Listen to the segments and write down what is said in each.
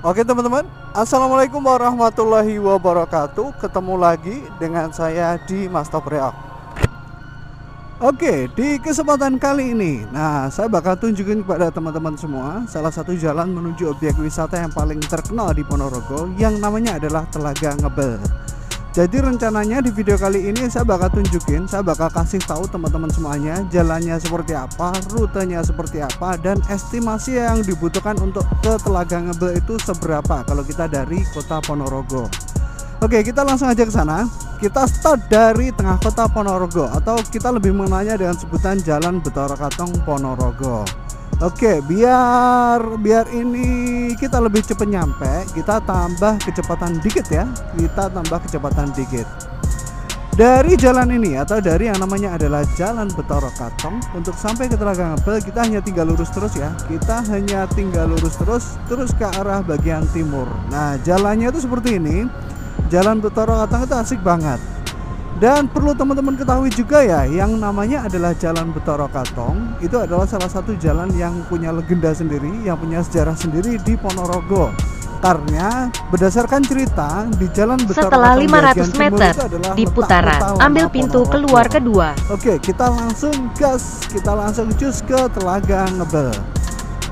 Oke teman-teman, Assalamualaikum warahmatullahi wabarakatuh. Ketemu lagi dengan saya di Mas Top React. Oke, di kesempatan kali ini, saya bakal tunjukin kepada teman-teman semua salah satu jalan menuju objek wisata yang paling terkenal di Ponorogo, yang namanya adalah Telaga Ngebel. Jadi rencananya di video kali ini saya bakal kasih tahu teman-teman semuanya jalannya seperti apa, rutenya seperti apa, dan estimasi yang dibutuhkan untuk ke Telaga Ngebel itu seberapa kalau kita dari kota Ponorogo. Oke, kita langsung aja ke sana. Kita start dari tengah kota Ponorogo, atau kita lebih mengenalnya dengan sebutan Jalan Betara Katong Ponorogo. Oke, biar ini kita lebih cepat nyampe, kita tambah kecepatan dikit ya. Dari jalan ini atau dari yang namanya adalah Jalan Betara Katong, untuk sampai ke Telaga Ngebel kita hanya tinggal lurus terus ya. Terus ke arah bagian timur. Nah, jalannya itu seperti ini. Jalan Betara Katong itu asik banget. Dan perlu teman-teman ketahui juga ya, yang namanya adalah Jalan Betara Katong itu adalah salah satu jalan yang punya legenda sendiri, yang punya sejarah sendiri di Ponorogo. Karena berdasarkan cerita di Jalan Betara setelah Katong 500 meter di putaran, ambil pintu keluar kedua. Oke, kita langsung gas, kita langsung cus ke Telaga Ngebel.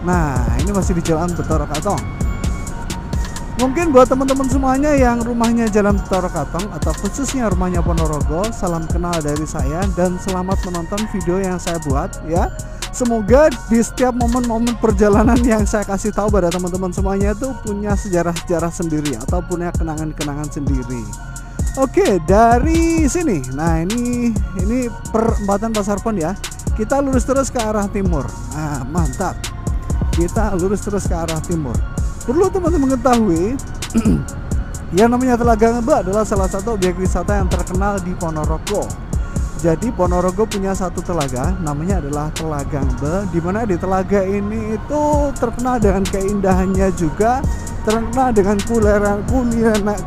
Nah, ini masih di Jalan Betara Katong. Mungkin buat teman-teman semuanya yang rumahnya Jalan Betara Katong atau khususnya rumahnya Ponorogo, salam kenal dari saya dan selamat menonton video yang saya buat ya. Semoga di setiap momen-momen perjalanan yang saya kasih tahu pada teman-teman semuanya itu punya sejarah-sejarah sendiri atau punya kenangan-kenangan sendiri. Oke, dari sini. Nah, ini perempatan Pasar Pon ya. Kita lurus terus ke arah timur. Nah, mantap. Kita lurus terus ke arah timur. Perlu teman-teman ketahui yang namanya Telaga Ngebel adalah salah satu objek wisata yang terkenal di Ponorogo. Jadi Ponorogo punya satu telaga, namanya adalah Telaga Ngebel, dimana di telaga ini itu terkenal dengan keindahannya juga, terkenal dengan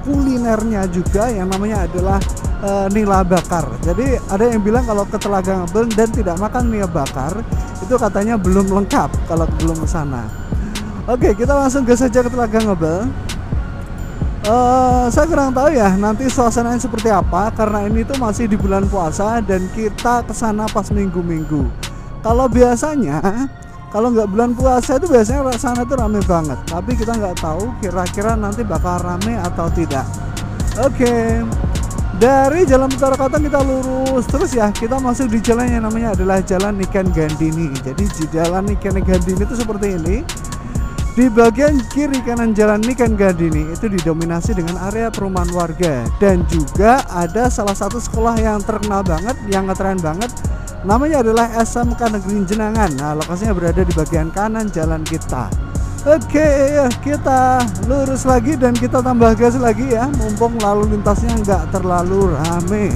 kulinernya juga, yang namanya adalah nila bakar. Jadi ada yang bilang kalau ke Telaga Ngebel dan tidak makan nila bakar itu katanya belum lengkap kalau belum ke sana. Oke, kita langsung gas saja ke Telaga Ngebel. Saya kurang tahu ya nanti suasananya seperti apa, karena ini tuh masih di bulan puasa dan kita kesana pas minggu-minggu. Kalau biasanya, kalau nggak bulan puasa itu biasanya sana tuh rame banget. Tapi kita nggak tahu kira-kira nanti bakal rame atau tidak. Oke, dari Jalan Betara Katong kita lurus terus ya. Kita masuk di jalan yang namanya adalah Jalan Niken Gandini. Jadi di Jalan Niken Gandini itu seperti ini. Di bagian kiri kanan Jalan Niken Gandini itu didominasi dengan area perumahan warga, dan juga ada salah satu sekolah yang terkenal banget, yang ngetren banget, namanya adalah SMK Negeri Jenangan. Nah, lokasinya berada di bagian kanan jalan kita. Oke, kita lurus lagi dan kita tambah gas lagi ya, mumpung lalu lintasnya nggak terlalu rame.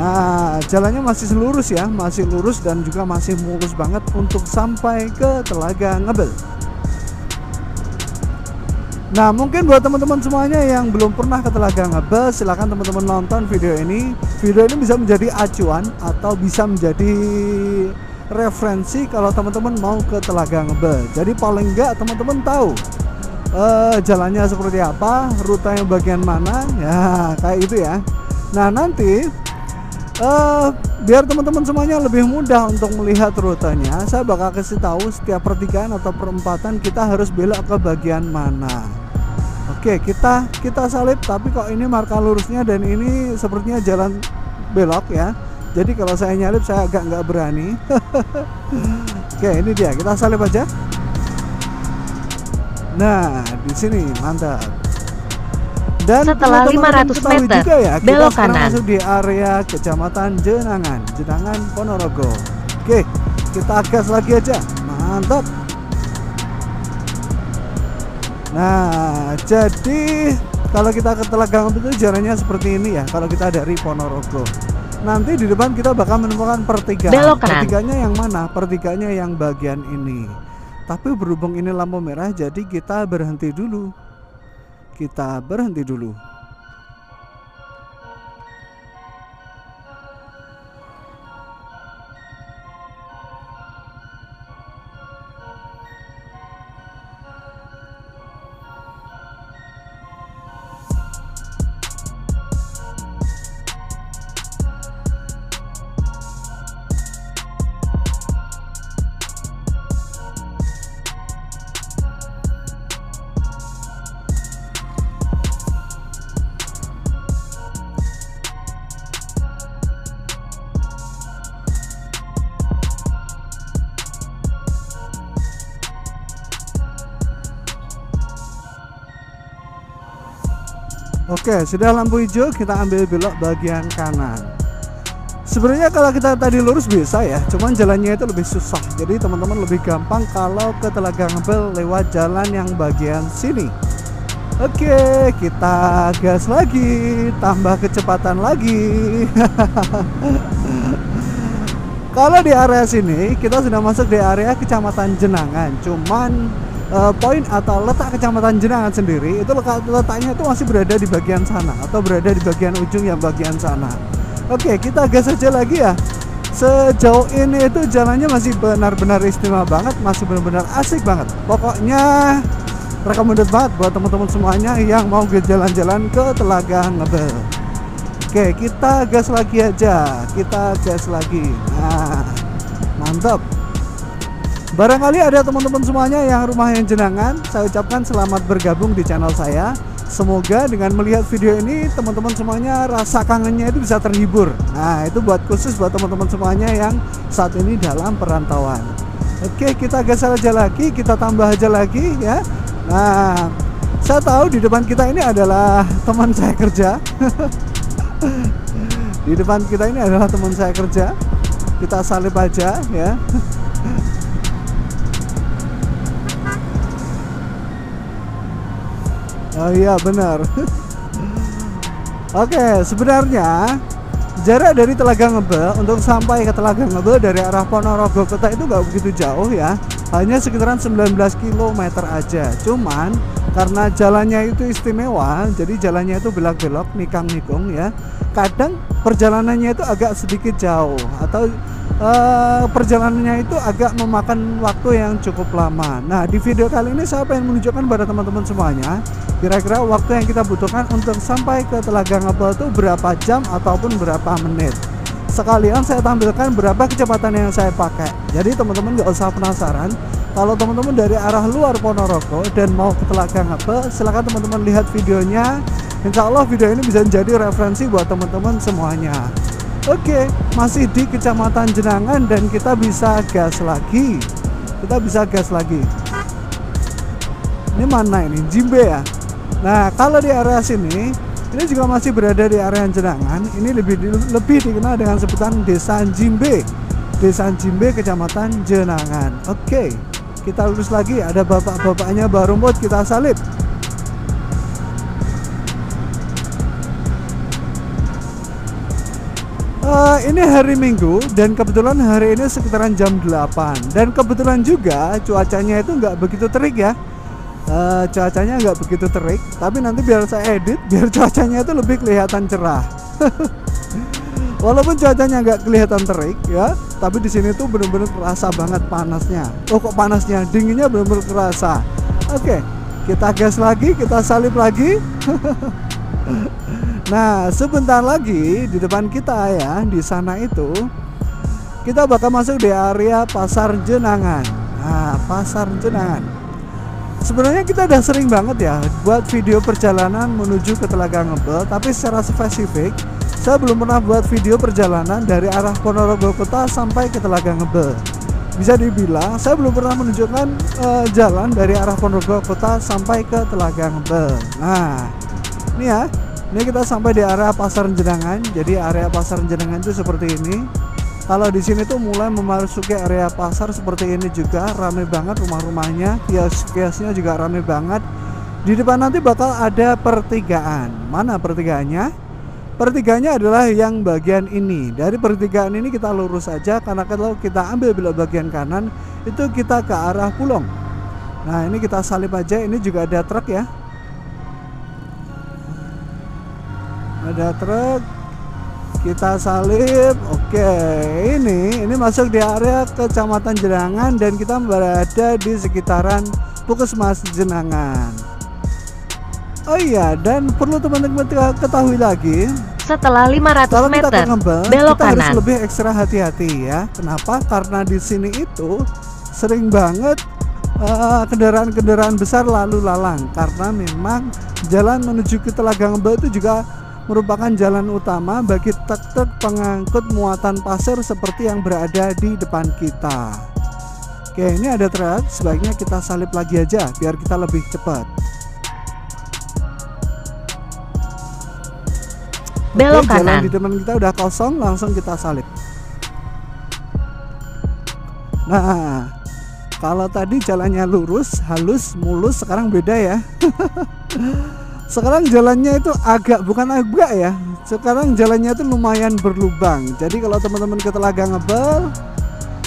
Nah, jalannya masih lurus ya, masih lurus dan juga masih mulus banget untuk sampai ke Telaga Ngebel. Nah, mungkin buat teman-teman semuanya yang belum pernah ke Telaga Ngebel, silahkan teman-teman nonton video ini. Video ini bisa menjadi acuan atau bisa menjadi referensi kalau teman-teman mau ke Telaga Ngebel. Jadi paling enggak teman-teman tahu jalannya seperti apa, rutenya bagian mana, ya kayak gitu ya. Nah, nanti biar teman-teman semuanya lebih mudah untuk melihat rutenya, saya bakal kasih tahu setiap pertigaan atau perempatan kita harus belok ke bagian mana. Oke, kita salib, tapi kok ini marka lurusnya dan ini sepertinya jalan belok ya. Jadi kalau saya nyalip saya agak nggak berani. Oke, ini dia, kita salib aja. Nah, di sini mantap. Dan setelah 500 meter juga ya, belok kita kanan masuk di area Kecamatan Jenangan Ponorogo. Oke, kita gas lagi aja, mantap. Nah, jadi kalau kita ke Telaga Ngebel itu jalannya seperti ini ya. Kalau kita dari Ponorogo, nanti di depan kita bakal menemukan pertigaan. Pertiganya yang mana? Pertiganya yang bagian ini. Tapi berhubung ini lampu merah, jadi kita berhenti dulu. Oke, sudah lampu hijau, kita ambil belok bagian kanan. Sebenarnya kalau kita tadi lurus bisa ya, cuman jalannya itu lebih susah. Jadi teman-teman lebih gampang kalau ke Telaga Ngebel lewat jalan yang bagian sini. Oke, kita gas lagi, tambah kecepatan lagi. Kalau di area sini kita sudah masuk di area Kecamatan Jenangan. Cuman poin atau letak Kecamatan Jenangan sendiri itu letaknya itu masih berada di bagian sana atau berada di bagian ujung yang bagian sana. Oke, kita gas aja lagi ya. Sejauh ini itu jalannya masih benar-benar istimewa banget, masih benar-benar asik banget. Pokoknya recommended banget buat teman-teman semuanya yang mau ke jalan-jalan ke Telaga Ngebel. Oke, kita gas lagi aja. Kita gas lagi. Nah, mantap. Barangkali ada teman-teman semuanya yang rumahnya Jenangan, saya ucapkan selamat bergabung di channel saya. Semoga dengan melihat video ini teman-teman semuanya rasa kangennya itu bisa terhibur. Nah, itu buat khusus buat teman-teman semuanya yang saat ini dalam perantauan. Oke, kita gas aja lagi, kita tambah aja lagi ya. Nah, saya tahu di depan kita ini adalah teman saya kerja. Di depan kita ini adalah teman saya kerja. Kita salip aja ya. Oh iya benar. Oke, sebenarnya jarak dari Telaga Ngebel untuk sampai ke Telaga Ngebel dari arah Ponorogo Kota itu nggak begitu jauh ya, hanya sekitaran 19 km aja. Cuman karena jalannya itu istimewa, jadi jalannya itu belok-belok, nikang-nikung ya. Kadang perjalanannya itu agak sedikit jauh atau perjalanannya itu agak memakan waktu yang cukup lama. Nah, di video kali ini saya pengen menunjukkan pada teman-teman semuanya kira-kira waktu yang kita butuhkan untuk sampai ke Telaga Ngebel itu berapa jam ataupun berapa menit. Sekalian saya tampilkan berapa kecepatan yang saya pakai. Jadi teman-teman nggak usah penasaran. Kalau teman-teman dari arah luar Ponorogo dan mau ke Telaga Ngebel, silahkan teman-teman lihat videonya. Insya Allah video ini bisa menjadi referensi buat teman-teman semuanya. Oke, masih di Kecamatan Jenangan dan kita bisa gas lagi. Kita bisa gas lagi. Ini mana ini? Jimbe ya. Nah, kalau di area sini, ini juga masih berada di area Jenangan. Ini lebih dikenal dengan sebutan Desa Jimbe. Desa Jimbe, Kecamatan Jenangan. Oke, kita lurus lagi. Ada bapak-bapaknya baru rumput, kita salib. Ini hari Minggu dan kebetulan hari ini sekitaran jam 8 dan kebetulan juga cuacanya itu nggak begitu terik ya. Cuacanya nggak begitu terik, tapi nanti biar saya edit biar cuacanya itu lebih kelihatan cerah. Walaupun cuacanya nggak kelihatan terik ya, tapi di sini tuh bener-bener terasa banget panasnya. Oh kok panasnya, dinginnya bener-bener terasa. Oke, kita gas lagi, kita salip lagi. Nah, sebentar lagi di depan kita ya, di sana itu kita bakal masuk di area Pasar Jenangan. Nah, Pasar Jenangan. Sebenarnya kita udah sering banget ya buat video perjalanan menuju ke Telaga Ngebel, tapi secara spesifik saya belum pernah buat video perjalanan dari arah Ponorogo Kota sampai ke Telaga Ngebel. Bisa dibilang saya belum pernah menunjukkan jalan dari arah Ponorogo Kota sampai ke Telaga Ngebel. Nah, ini ya. Ini kita sampai di area Pasar Jenangan. Jadi area Pasar Jenangan itu seperti ini. Kalau di sini tuh mulai memasuki area pasar seperti ini juga, ramai banget rumah-rumahnya, kios-kiosnya juga ramai banget. Di depan nanti bakal ada pertigaan. Mana pertigaannya? Pertigaannya adalah yang bagian ini. Dari pertigaan ini kita lurus aja, karena kalau kita ambil belok bagian kanan itu kita ke arah Pulong. Nah, ini kita salip aja. Ini juga ada truk ya. Ada truk, kita salip. Oke, ini masuk di area Kecamatan Jenangan dan kita berada di sekitaran Puskesmas Jenangan. Oh iya, dan perlu teman-teman ketahui lagi, setelah 500 kalau meter kita ke Ngebel, belok kita kanan. harus lebih ekstra hati-hati ya. Kenapa? Karena di sini itu sering banget kendaraan-kendaraan besar lalu lalang, karena memang jalan menuju ke Telaga Ngebel itu juga merupakan jalan utama bagi truk-truk pengangkut muatan pasir seperti yang berada di depan kita. Oke, ini ada truk, sebaiknya kita salip lagi aja biar kita lebih cepat. belok Oke, jalan kanan. di depan kita udah kosong, langsung kita salip. Nah, kalau tadi jalannya lurus, halus, mulus, sekarang beda ya. Sekarang jalannya itu bukan agak ya. Sekarang jalannya itu lumayan berlubang. Jadi kalau teman-teman ke Telaga Ngebel,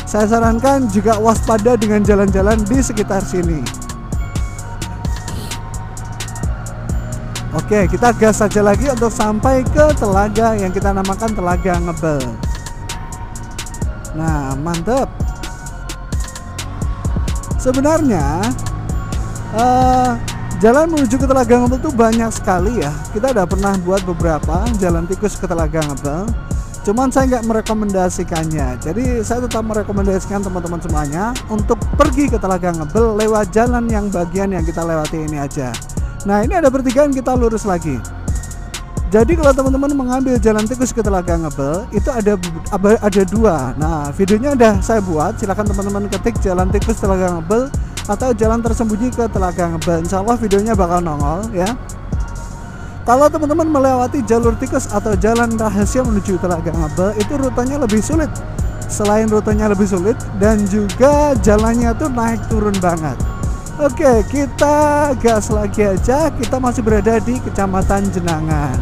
saya sarankan juga waspada dengan jalan-jalan di sekitar sini. Oke, kita gas saja lagi untuk sampai ke telaga yang kita namakan Telaga Ngebel. Nah, mantep. Sebenarnya jalan menuju ke Telaga Ngebel itu banyak sekali ya. Kita udah pernah buat beberapa jalan tikus ke Telaga Ngebel. Cuman saya nggak merekomendasikannya. Jadi saya tetap merekomendasikan teman-teman semuanya untuk pergi ke Telaga Ngebel lewat jalan yang bagian yang kita lewati ini aja. Nah, ini ada pertigaan, kita lurus lagi. Jadi kalau teman-teman mengambil jalan tikus ke Telaga Ngebel itu ada dua. Nah, videonya udah saya buat. Silahkan teman-teman ketik jalan tikus Telaga Ngebel atau jalan tersembunyi ke Telaga Ngebel. Insya Allah videonya bakal nongol ya. Kalau teman-teman melewati jalur tikus atau jalan rahasia menuju Telaga Ngebel itu rutenya lebih sulit. Selain rutenya lebih sulit dan juga jalannya tuh naik turun banget. Oke, kita gas lagi aja. Kita masih berada di Kecamatan Jenangan.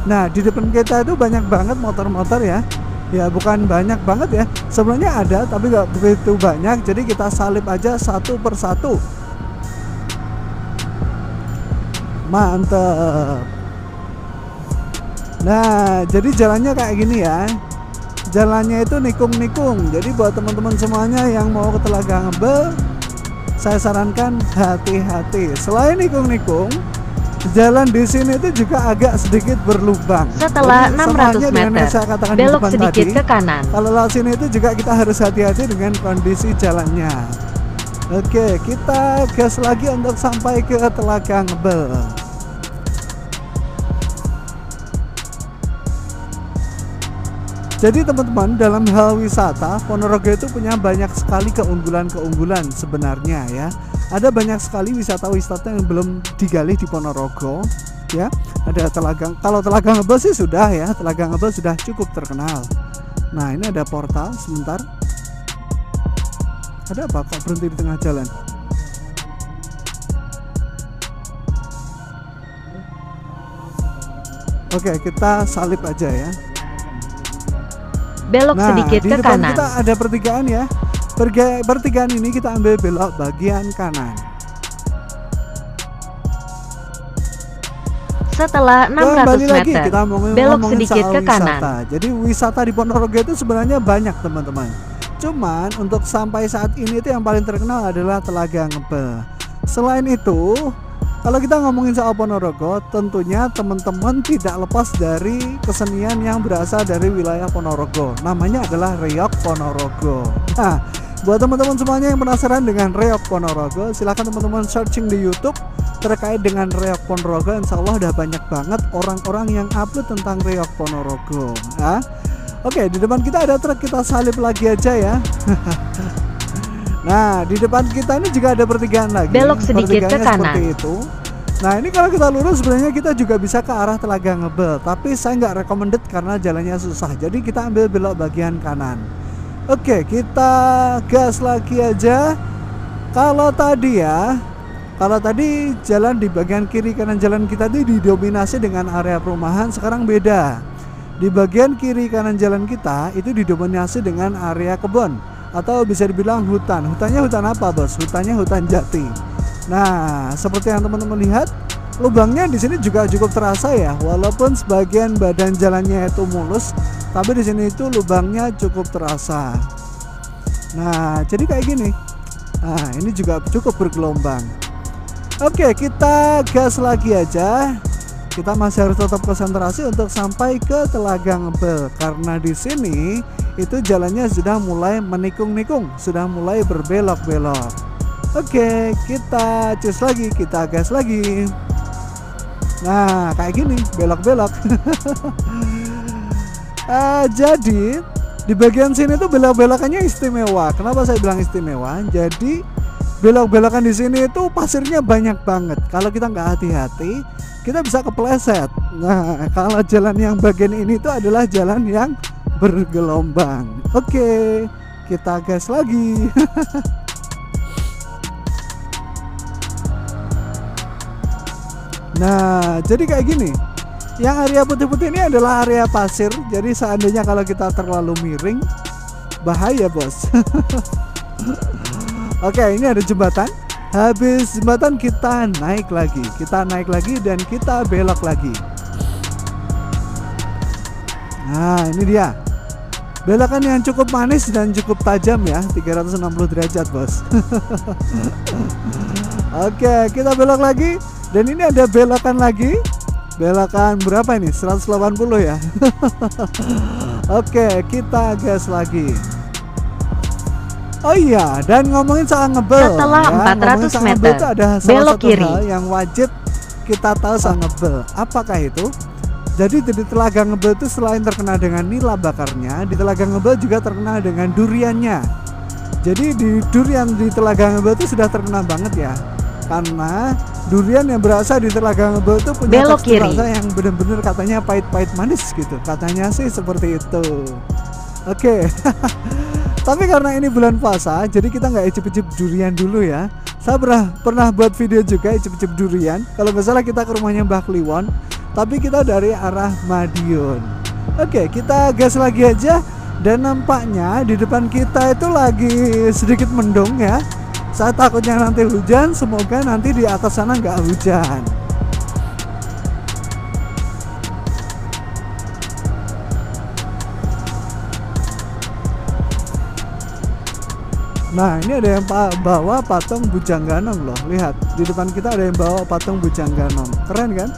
Nah, di depan kita itu banyak banget motor-motor ya. Ya, bukan banyak banget ya. Sebenarnya ada, tapi nggak begitu banyak. Jadi kita salip aja satu persatu. Mantep. Nah, jadi jalannya kayak gini ya. Jalannya itu nikung-nikung. Jadi buat teman-teman semuanya yang mau ke Telaga Ngebel, saya sarankan hati-hati. Selain nikung-nikung, jalan di sini itu juga agak sedikit berlubang. Setelah 600 meter, belok sedikit ke kanan. Kalau lewat sini itu juga kita harus hati-hati dengan kondisi jalannya. Oke, kita gas lagi untuk sampai ke Telaga Ngebel. Jadi teman-teman, dalam hal wisata, Ponorogo itu punya banyak sekali keunggulan-keunggulan sebenarnya ya. Ada banyak sekali wisata-wisata yang belum digali di Ponorogo ya. Ada kalau Telaga Ngebel sih sudah ya, Telaga Ngebel sudah cukup terkenal. Nah, ini ada portal sebentar. Ada apa kok berhenti di tengah jalan? Oke, kita salip aja ya. Belok sedikit ke kanan. Kita ada pertigaan ya. Pertigaan ini kita ambil belok bagian kanan. Setelah 600 meter, kita belok sedikit ke kanan. Jadi wisata di Ponorogo itu sebenarnya banyak teman-teman. Cuman untuk sampai saat ini itu yang paling terkenal adalah Telaga Ngebel. Selain itu, kalau kita ngomongin soal Ponorogo, tentunya teman-teman tidak lepas dari kesenian yang berasal dari wilayah Ponorogo. Namanya adalah Reog Ponorogo. Nah, buat teman-teman semuanya yang penasaran dengan Reog Ponorogo, silahkan teman-teman searching di YouTube terkait dengan Reog Ponorogo. Insya Allah udah banyak banget orang-orang yang upload tentang Reog Ponorogo. Nah, oke, di depan kita ada truk, kita salip lagi aja ya. Nah, di depan kita ini juga ada pertigaan lagi. Belok sedikit ke kanan. Seperti itu. Nah, ini kalau kita lurus sebenarnya kita juga bisa ke arah Telaga Ngebel, tapi saya nggak recommended karena jalannya susah. Jadi kita ambil belok bagian kanan. Oke, kita gas lagi aja. Kalau tadi jalan di bagian kiri kanan jalan kita itu didominasi dengan area perumahan, sekarang beda. Di bagian kiri kanan jalan kita itu didominasi dengan area kebun. Atau bisa dibilang hutan. Hutannya hutan apa, Bos? Hutannya hutan jati. Nah, seperti yang teman-teman lihat, lubangnya di sini juga cukup terasa ya. Walaupun sebagian badan jalannya itu mulus, tapi di sini itu lubangnya cukup terasa. Nah, jadi kayak gini. Nah, ini juga cukup bergelombang. Oke, kita gas lagi aja. Kita masih harus tetap konsentrasi untuk sampai ke Telaga Ngebel karena di sini itu jalannya sudah mulai menikung-nikung, sudah mulai berbelok-belok. Oke, kita cus lagi, kita gas lagi. Nah, kayak gini, belok-belok. Jadi di bagian sini tuh belok-belokannya istimewa. Kenapa saya bilang istimewa? Jadi belok-belokan di sini itu pasirnya banyak banget. Kalau kita nggak hati-hati, kita bisa kepleset. Nah, kalau jalan yang bagian ini itu adalah jalan yang bergelombang. Oke, kita gas lagi. Nah, jadi kayak gini. Yang area putih-putih ini adalah area pasir. Jadi seandainya kalau kita terlalu miring, bahaya bos. Oke, ini ada jembatan. Habis jembatan kita naik lagi. Kita naik lagi dan kita belok lagi. Nah, ini dia. Belokan yang cukup manis dan cukup tajam ya, 360 derajat bos. Oke, kita belok lagi. Dan ini ada belokan lagi. Belokan berapa ini? 180 ya. Oke, kita gas lagi. Oh iya, dan ngomongin soal ngebel. Setelah ya, 400 meter, itu ada belok kiri. hal yang wajib kita tahu soal ngebel. Apakah itu? Jadi di Telaga Ngebel itu selain terkenal dengan nila bakarnya, di Telaga Ngebel juga terkenal dengan duriannya. Jadi di durian di Telaga Ngebel itu sudah terkenal banget ya. Karena durian yang berasal di Telaga Ngebel itu punya belok tekstur kiri. rasa yang benar-benar katanya pahit-pahit manis gitu. Katanya sih seperti itu. Oke. Tapi karena ini bulan puasa, jadi kita nggak icip-icip durian dulu ya. Saya pernah buat video juga icip-icip durian. Kalau nggak salah kita ke rumahnya Mbah Kliwon, tapi kita dari arah Madiun. Oke, kita gas lagi aja. Dan nampaknya di depan kita itu lagi sedikit mendung ya. Saya takutnya nanti hujan, semoga nanti di atas sana nggak hujan. Nah, ini ada yang bawa patung Bujang Ganong loh. Lihat, di depan kita ada yang bawa patung Bujang Ganong. Keren kan?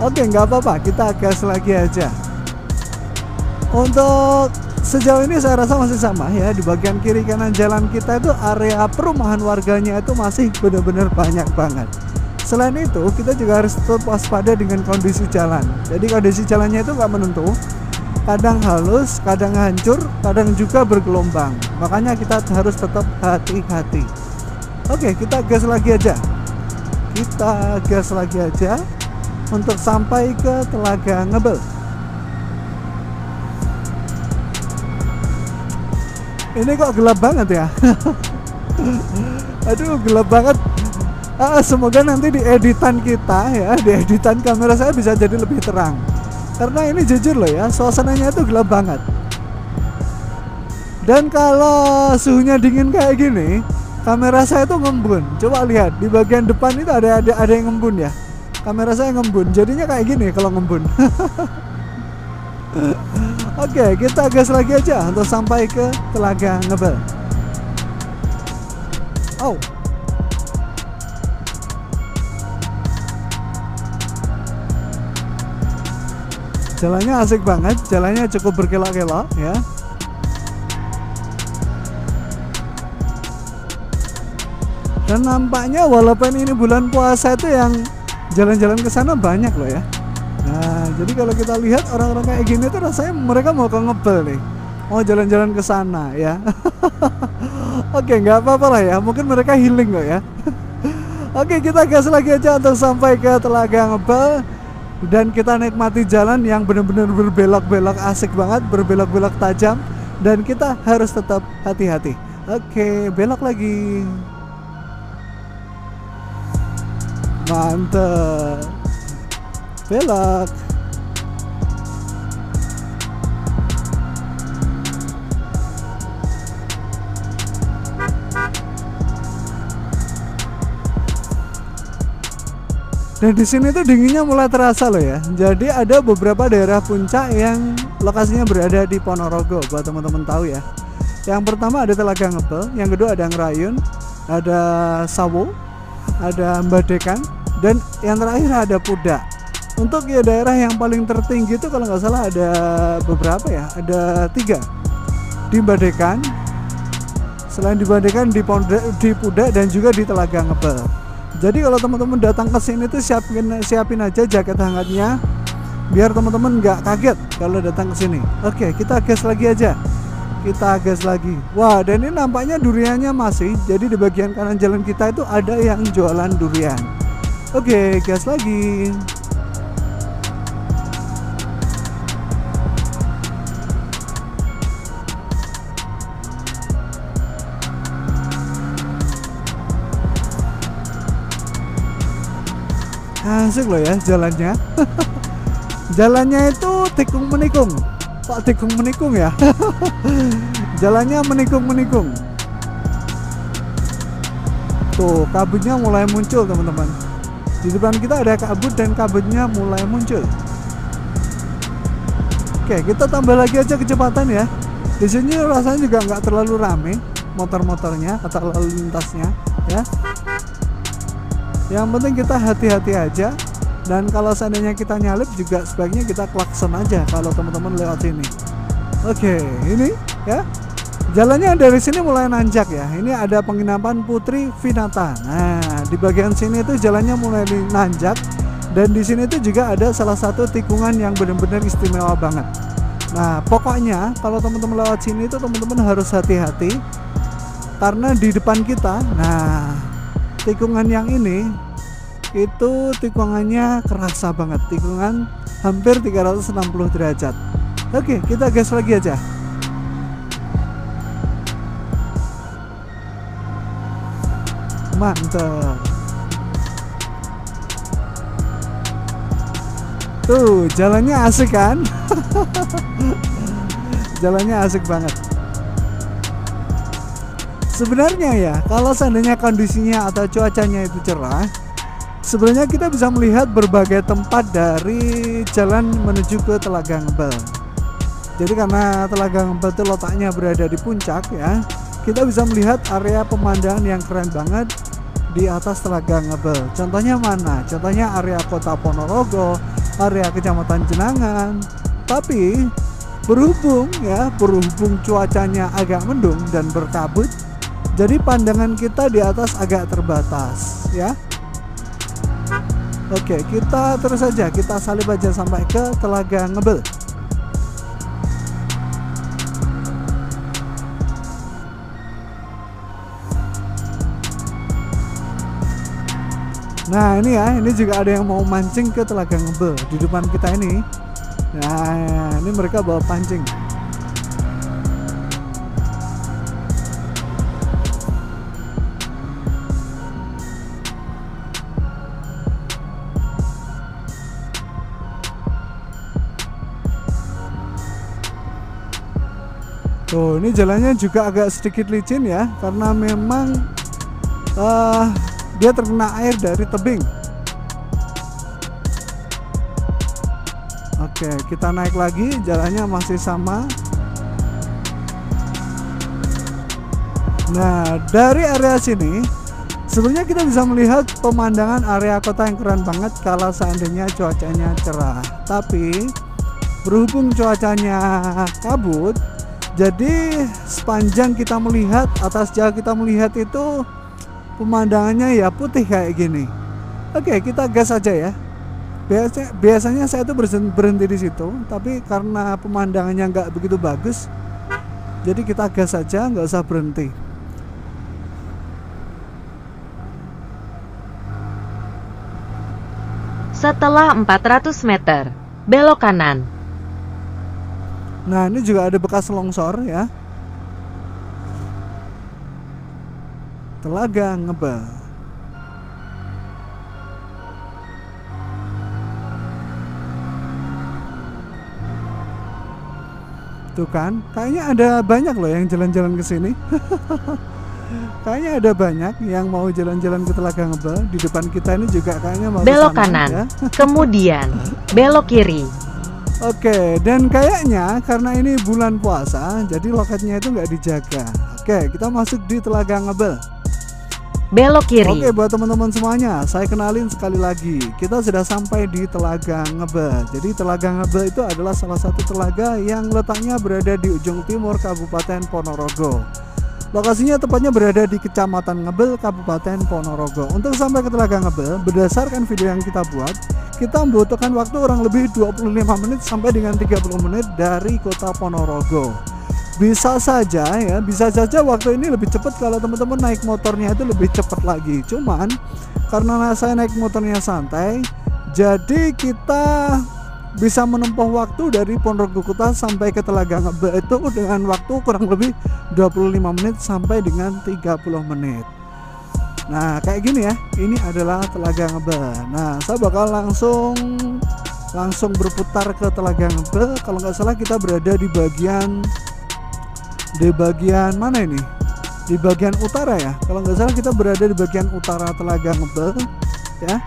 Oke, nggak apa-apa, kita gas lagi aja. Untuk sejauh ini saya rasa masih sama ya. Di bagian kiri kanan jalan kita itu area perumahan warganya itu masih benar-benar banyak banget. Selain itu, kita juga harus tetap waspada dengan kondisi jalan. Jadi kondisi jalannya itu nggak menentu. Kadang halus, kadang hancur, kadang juga bergelombang. Makanya kita harus tetap hati-hati. Oke, kita gas lagi aja. Kita gas lagi aja untuk sampai ke Telaga Ngebel. Ini kok gelap banget ya. Aduh, gelap banget. Semoga nanti di editan kita ya, di editan kamera saya bisa jadi lebih terang. Karena ini jujur loh ya, suasananya itu gelap banget. Dan kalau suhunya dingin kayak gini, kamera saya tuh ngembun. Coba lihat di bagian depan itu ada yang ngembun ya. Kamera saya ngembun, jadinya kayak gini kalau ngembun. Oke, kita gas lagi aja untuk sampai ke Telaga Ngebel. Oh. Jalannya asik banget, jalannya cukup berkelok-kelok ya. Dan nampaknya walaupun ini bulan puasa itu yang jalan-jalan ke sana banyak loh ya. Nah, jadi kalau kita lihat orang-orang kayak gini tuh rasanya mereka mau ke Ngebel nih. Mau jalan-jalan ke sana ya. Oke, nggak apa-apa lah ya. Mungkin mereka healing kok ya. Oke, kita gas lagi aja untuk sampai ke Telaga Ngebel. Dan kita nikmati jalan yang benar-benar berbelok-belok asik banget, berbelok-belok tajam. Dan kita harus tetap hati-hati. Oke, belok lagi. Mantap. Belok. Dan di sini tuh dinginnya mulai terasa loh ya. Jadi ada beberapa daerah puncak yang lokasinya berada di Ponorogo, buat teman-teman tahu ya. Yang pertama ada Telaga Ngebel, yang kedua ada Ngrayun, ada Sawo, ada Mbadekan, dan yang terakhir ada Pudak. Untuk ya daerah yang paling tertinggi itu kalau nggak salah ada beberapa ya, ada 3 di Mbadekan. Selain di Mbadekan, di Pudak dan juga di Telaga Ngebel. Jadi kalau teman-teman datang ke sini tuh siapin aja jaket hangatnya biar teman-teman nggak kaget kalau datang ke sini. Oke, kita gas lagi aja. Kita gas lagi. Wah, dan ini nampaknya duriannya masih. Jadi di bagian kanan jalan kita itu ada yang jualan durian. Oke, gas lagi. Asik loh ya jalannya. Jalannya itu tikung menikung. Kok tikung menikung ya? Jalannya menikung-menikung. Tuh, kabutnya mulai muncul, teman-teman. Di depan kita ada kabut dan kabutnya mulai muncul. Oke, kita tambah lagi aja kecepatan ya. Di sini rasanya juga nggak terlalu rame motor-motornya atau lalu lintasnya ya. Yang penting kita hati-hati aja. Dan kalau seandainya kita nyalip juga sebaiknya kita klakson aja kalau teman-teman lewat sini. Oke, ini ya. Jalannya dari sini mulai nanjak ya. Ini ada penginapan Putri Vinata. Nah, di bagian sini itu jalannya mulai nanjak dan di sini itu juga ada salah satu tikungan yang benar-benar istimewa banget. Nah, pokoknya kalau teman-teman lewat sini itu teman-teman harus hati-hati karena di depan kita, nah, tikungan yang ini itu tikungannya kerasa banget, tikungan hampir 360 derajat. Oke, kita gas lagi aja. Mantap. Tuh, jalannya asik kan? Jalannya asik banget. Sebenarnya ya, kalau seandainya kondisinya atau cuacanya itu cerah, sebenarnya kita bisa melihat berbagai tempat dari jalan menuju ke Telaga Ngebel. Jadi karena Telaga Ngebel itu letaknya berada di puncak ya, kita bisa melihat area pemandangan yang keren banget di atas Telaga Ngebel. Contohnya mana? Contohnya area Kota Ponorogo, area Kecamatan Jenangan. Tapi berhubung cuacanya agak mendung dan berkabut, jadi pandangan kita di atas agak terbatas ya. Oke, kita terus saja, kita salib aja sampai ke Telaga Ngebel. Nah ini ya, ini juga ada yang mau mancing ke Telaga Ngebel di depan kita ini. Nah ini mereka bawa pancing. Tuh, ini jalannya juga agak sedikit licin ya, karena memang dia terkena air dari tebing. Oke, kita naik lagi, jalannya masih sama. Nah, dari area sini sebenarnya kita bisa melihat pemandangan area kota yang keren banget kalau seandainya cuacanya cerah. Tapi berhubung cuacanya kabut, jadi sepanjang kita melihat, atas jauh kita melihat itu pemandangannya ya putih kayak gini. Oke, kita gas aja ya. Biasanya saya tuh berhenti di situ, tapi karena pemandangannya nggak begitu bagus, jadi kita gas aja, nggak usah berhenti. Setelah 400 meter, belok kanan. Nah, ini juga ada bekas longsor ya. Telaga Ngebel. Tuh kan, kayaknya ada banyak loh yang jalan-jalan ke sini. Kayaknya ada banyak yang mau jalan-jalan ke Telaga Ngebel. Di depan kita ini juga kayaknya mau belok kesana, kanan ya. Kemudian belok kiri. Oke, dan kayaknya karena ini bulan puasa, jadi loketnya itu nggak dijaga. Oke, kita masuk di Telaga Ngebel. Belok kiri. Oke, buat teman-teman semuanya, saya kenalin sekali lagi. Kita sudah sampai di Telaga Ngebel. Jadi Telaga Ngebel itu adalah salah satu telaga yang letaknya berada di ujung timur Kabupaten Ponorogo. Lokasinya tepatnya berada di Kecamatan Ngebel, Kabupaten Ponorogo. Untuk sampai ke Telaga Ngebel, berdasarkan video yang kita buat, kita membutuhkan waktu kurang lebih 25 menit sampai dengan 30 menit dari kota Ponorogo. Bisa saja ya, bisa saja waktu ini lebih cepat kalau teman-teman naik motornya itu lebih cepat lagi. Cuman karena saya naik motornya santai, jadi kita bisa menempuh waktu dari Ponorogo Kota sampai ke Telaga Ngebel itu dengan waktu kurang lebih 25 menit sampai dengan 30 menit. Nah kayak gini ya, ini adalah Telaga Ngebel. Nah saya bakal langsung berputar ke Telaga Ngebel. Kalau nggak salah kita berada di bagian mana ini? Di bagian utara ya. Kalau nggak salah kita berada di bagian utara Telaga Ngebel ya.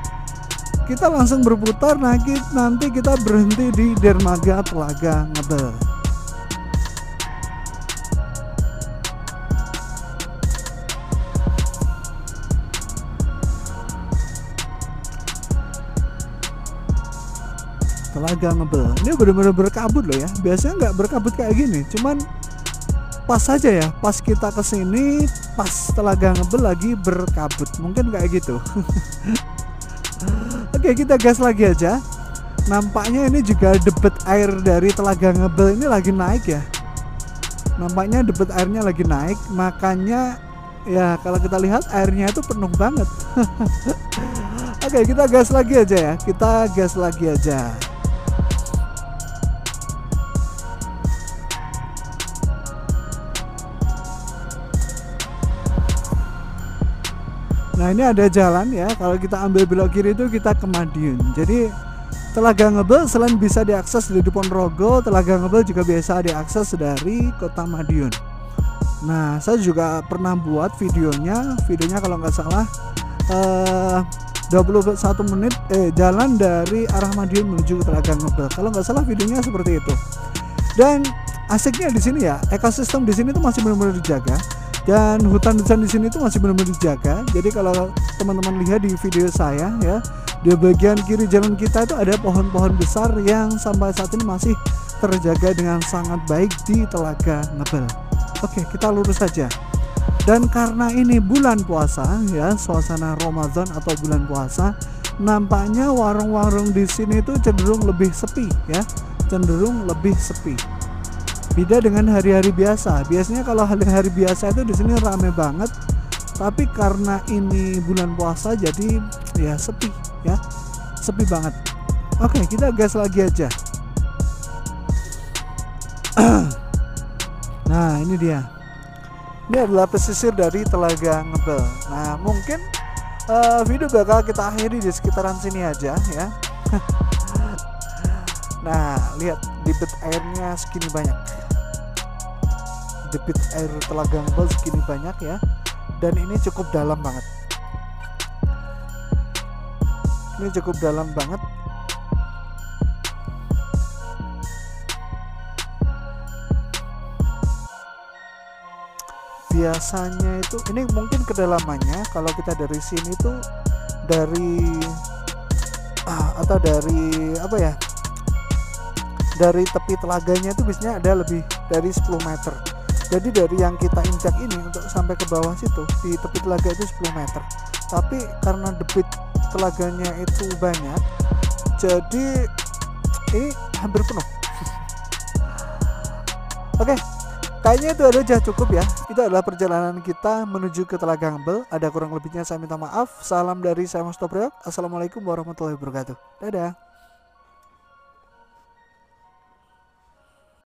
Kita langsung berputar, nanti kita berhenti di dermaga Telaga Ngebel. Telaga Ngebel ini benar-benar berkabut loh ya. Biasanya nggak berkabut kayak gini, cuman pas saja ya, pas kita kesini pas Telaga Ngebel lagi berkabut, mungkin kayak gitu. Oke, kita gas lagi aja. Nampaknya ini juga debit air dari Telaga Ngebel ini lagi naik ya. Nampaknya debit airnya lagi naik, makanya ya kalau kita lihat airnya itu penuh banget. Oke, kita gas lagi aja ya. Kita gas lagi aja. Nah ini ada jalan ya, kalau kita ambil belok kiri itu kita ke Madiun. Jadi Telaga Ngebel selain bisa diakses dari Ponorogo, Telaga Ngebel juga biasa diakses dari kota Madiun. Nah saya juga pernah buat videonya kalau nggak salah 21 menit jalan dari arah Madiun menuju ke Telaga Ngebel. Kalau nggak salah videonya seperti itu. Dan asiknya di sini ya, ekosistem di sini tuh masih benar-benar dijaga. Dan hutan-hutan di sini tuh masih benar-benar dijaga. Jadi kalau teman-teman lihat di video saya ya, di bagian kiri jalan kita itu ada pohon-pohon besar yang sampai saat ini masih terjaga dengan sangat baik di Telaga Ngebel. Oke, kita lurus saja. Dan karena ini bulan puasa ya, suasana Ramadan atau bulan puasa, nampaknya warung-warung di sini tuh cenderung lebih sepi ya, cenderung lebih sepi. Beda dengan hari-hari biasa. Biasanya kalau hari-hari biasa itu di sini rame banget. Tapi karena ini bulan puasa jadi ya sepi ya. Sepi banget. Oke, kita gas lagi aja. Nah, ini dia. Ini adalah pesisir dari Telaga Ngebel. Nah, mungkin video bakal kita akhiri di sekitaran sini aja ya. Nah, lihat debit airnya segini banyak. Debit air Telaga Ngebel segini banyak ya, dan ini cukup dalam banget. Ini cukup dalam banget. Biasanya itu ini mungkin kedalamannya kalau kita dari sini tuh dari dari tepi telaganya itu biasanya ada lebih dari 10 meter. Jadi dari yang kita injak ini untuk sampai ke bawah situ di tepi telaga itu 10 meter. Tapi karena debit telaganya itu banyak, jadi ini hampir penuh. Oke, kayaknya itu aja cukup ya. Itu adalah perjalanan kita menuju ke Telaga Ngebel. Ada kurang lebihnya saya minta maaf. Salam dari saya Mas Topriok. Assalamualaikum warahmatullahi wabarakatuh. Dadah.